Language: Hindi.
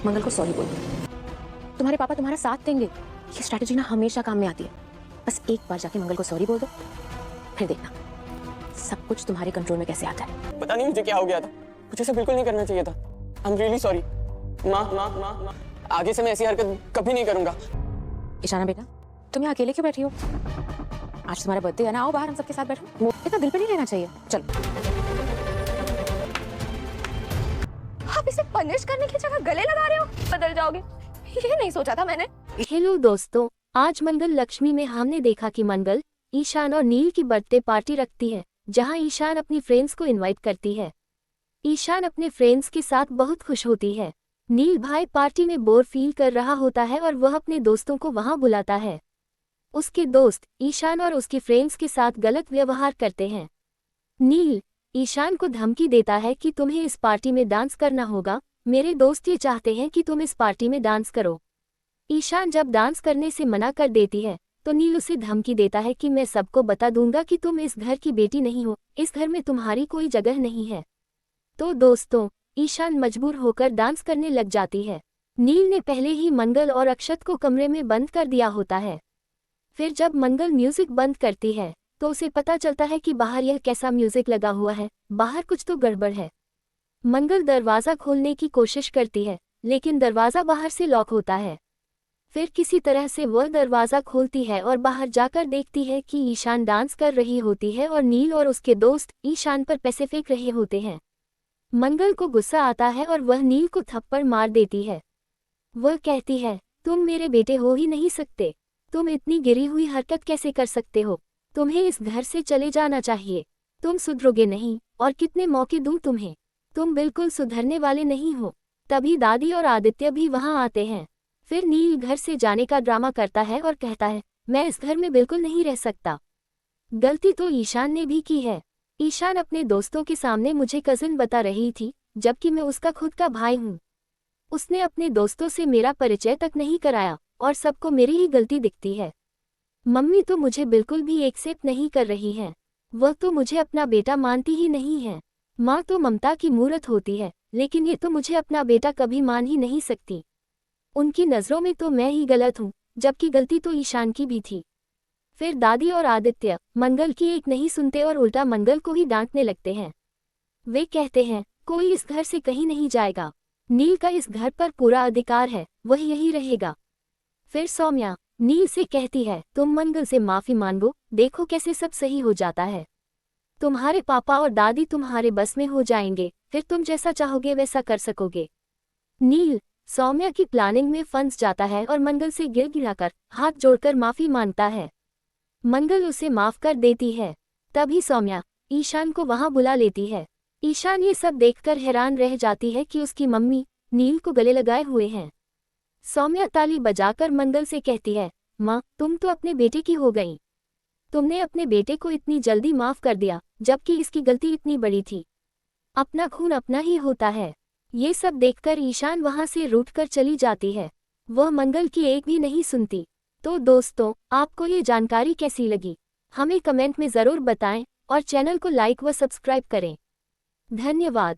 मंगल को सॉरी बोल दो। तुम्हारे पापा तुम्हारा साथ देंगे। ये स्ट्रैटेजी ना हमेशा काम में आती है। बस एक बार जाके मंगल को सॉरी बोल दो, फिर देखना सब कुछ तुम्हारे कंट्रोल में कैसे आता है। पता नहीं मुझे क्या हो गया था, मुझे ऐसा बिल्कुल नहीं करना चाहिए था। I am really sorry. माँ, आगे से मैं ऐसी हरकत कभी नहीं करूंगा। ईशाना बेटा, तुम यहाँ अकेले क्यों बैठी हो? आज तुम्हारा बर्थडे है ना, आओ बाहर हम सबके साथ बैठो। इतना दिल पे नहीं लेना चाहिए। चलो। आप इसे पनिश करने की जगह गले लगा रहे हो, बदल जाओगे। ये नहीं सोचा था मैंने। हेलो दोस्तों, आज मंगल लक्ष्मी में हमने देखा कि मंगल ईशान और नील की बर्थडे पार्टी रखती है, जहां ईशान अपनी फ्रेंड्स को इनवाइट करती है। ईशान अपने फ्रेंड्स के साथ बहुत खुश होती है। नील भाई पार्टी में बोर फील कर रहा होता है और वह अपने दोस्तों को वहां बुलाता है। उसके दोस्त ईशान और उसकी फ्रेंड्स के साथ गलत व्यवहार करते हैं। नील ईशान को धमकी देता है कि तुम्हें इस पार्टी में डांस करना होगा, मेरे दोस्त ये चाहते हैं कि तुम इस पार्टी में डांस करो। ईशान जब डांस करने से मना कर देती है तो नील उसे धमकी देता है कि मैं सबको बता दूंगा कि तुम इस घर की बेटी नहीं हो, इस घर में तुम्हारी कोई जगह नहीं है। तो दोस्तों, ईशान मजबूर होकर डांस करने लग जाती है। नील ने पहले ही मंगल और अक्षत को कमरे में बंद कर दिया होता है। फिर जब मंगल म्यूजिक बंद करती है तो उसे पता चलता है कि बाहर यह कैसा म्यूजिक लगा हुआ है, बाहर कुछ तो गड़बड़ है। मंगल दरवाज़ा खोलने की कोशिश करती है, लेकिन दरवाज़ा बाहर से लॉक होता है। फिर किसी तरह से वह दरवाज़ा खोलती है और बाहर जाकर देखती है कि ईशान डांस कर रही होती है और नील और उसके दोस्त ईशान पर पैसे फेंक रहे होते हैं। मंगल को गुस्सा आता है और वह नील को थप्पड़ मार देती है। वह कहती है, तुम मेरे बेटे हो ही नहीं सकते, तुम इतनी गिरी हुई हरकत कैसे कर सकते हो, तुम्हें इस घर से चले जाना चाहिए, तुम सुधरोगे नहीं, और कितने मौके दूं तुम्हें, तुम बिल्कुल सुधरने वाले नहीं हो। तभी दादी और आदित्य भी वहां आते हैं। फिर नील घर से जाने का ड्रामा करता है और कहता है, मैं इस घर में बिल्कुल नहीं रह सकता। गलती तो ईशान ने भी की है। ईशान अपने दोस्तों के सामने मुझे कजिन बता रही थी, जबकि मैं उसका खुद का भाई हूँ। उसने अपने दोस्तों से मेरा परिचय तक नहीं कराया और सबको मेरी ही गलती दिखती है। मम्मी तो मुझे बिल्कुल भी एक्सेप्ट नहीं कर रही हैं। वह तो मुझे अपना बेटा मानती ही नहीं है। माँ तो ममता की मूरत होती है, लेकिन ये तो मुझे अपना बेटा कभी मान ही नहीं सकती। उनकी नज़रों में तो मैं ही गलत हूँ, जबकि गलती तो ईशान की भी थी। फिर दादी और आदित्य मंगल की एक नहीं सुनते और उल्टा मंगल को ही डांटने लगते हैं। वे कहते हैं, कोई इस घर से कहीं नहीं जाएगा, नील का इस घर पर पूरा अधिकार है, वह यही रहेगा। फिर सौम्या नील से कहती है, तुम मंगल से माफी मांगो, देखो कैसे सब सही हो जाता है। तुम्हारे पापा और दादी तुम्हारे बस में हो जाएंगे, फिर तुम जैसा चाहोगे वैसा कर सकोगे। नील सौम्या की प्लानिंग में फंस जाता है और मंगल से गिड़गिड़ाकर हाथ जोड़कर माफी मांगता है। मंगल उसे माफ कर देती है। तभी सौम्या ईशान को वहां बुला लेती है। ईशान ये सब देखकर हैरान रह जाती है कि उसकी मम्मी नील को गले लगाए हुए हैं। सौम्या ताली बजाकर मंगल से कहती है, माँ तुम तो अपने बेटे की हो गई, तुमने अपने बेटे को इतनी जल्दी माफ कर दिया, जबकि इसकी गलती इतनी बड़ी थी। अपना खून अपना ही होता है। ये सब देखकर ईशान वहां से रूठकर चली जाती है। वह मंगल की एक भी नहीं सुनती। तो दोस्तों, आपको ये जानकारी कैसी लगी, हमें कमेंट में ज़रूर बताएं और चैनल को लाइक व सब्सक्राइब करें। धन्यवाद।